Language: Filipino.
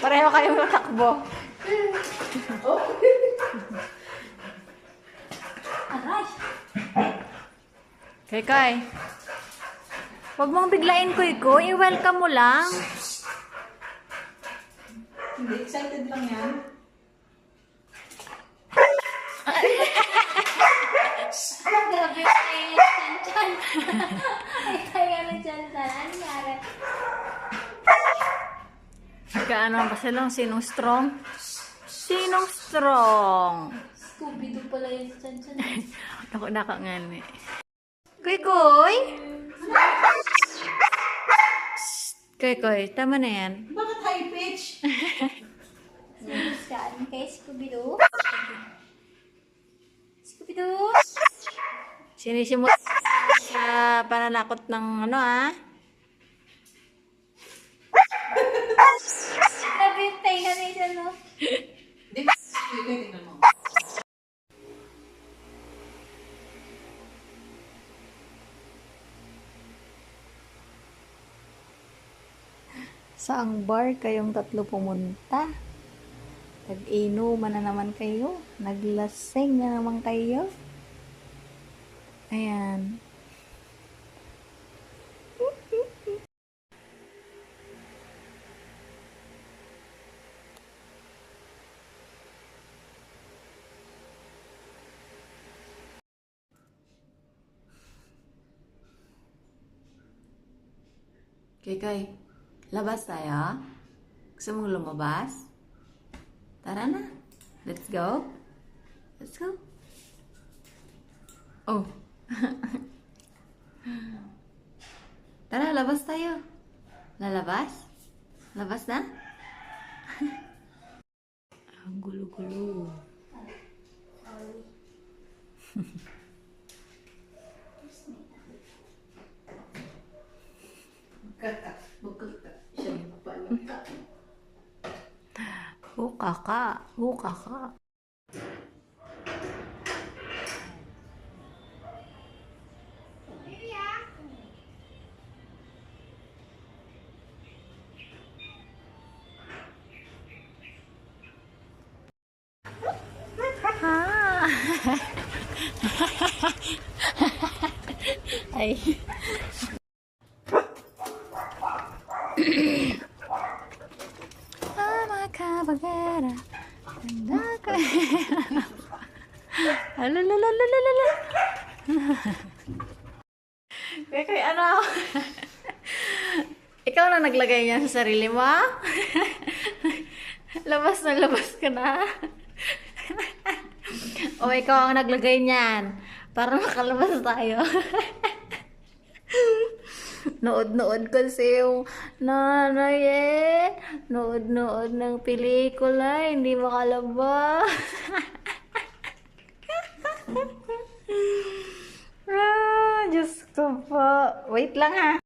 Pareho kayo matakbo. Aray! Kay. Huwag mong biglain ko. I-welcome mo lang. Hindi, excited lang yan. Grabe kayo, Chan-Chan. Ay, kaya na Chan-Chan. Ano nangyari? Kaano ba silang sinong strong? Sinong strong? Scooby-Doo pala yung Chan-Chan. Ako nakangani. Kuy. Kuy, tama na yan. Bakit high pitch? Saan kay Scooby-Doo? Scooby-Doo? Sinisimula sa pananakot ng ano Grabe yung tayo na yun, no? Di ba? Tingnan mo. Saang bar kayong tatlo pumunta? Nag-inuman na naman kayo. Naglasing na naman kayo. Ayan. Kay, labas tayo. Gusto mong lumabas? Tara na. Let's go. Let's go. Oh. Tara, labas tayo. Lalabas? Labas na? Ang gulo-gulo. Magkaka. Siya yung pala. Hukaka. Ay. Ama kabagera. Alalalalalalala. Kay ano? Ikaw na naglagay niya sa sarili mo? Labas ka na. O ikaw ang naglagay niyan para makalabas tayo. Nood kasi yung nanay Nood ng pelikula, hindi makalabas. Diyos ko po. Wait lang ha.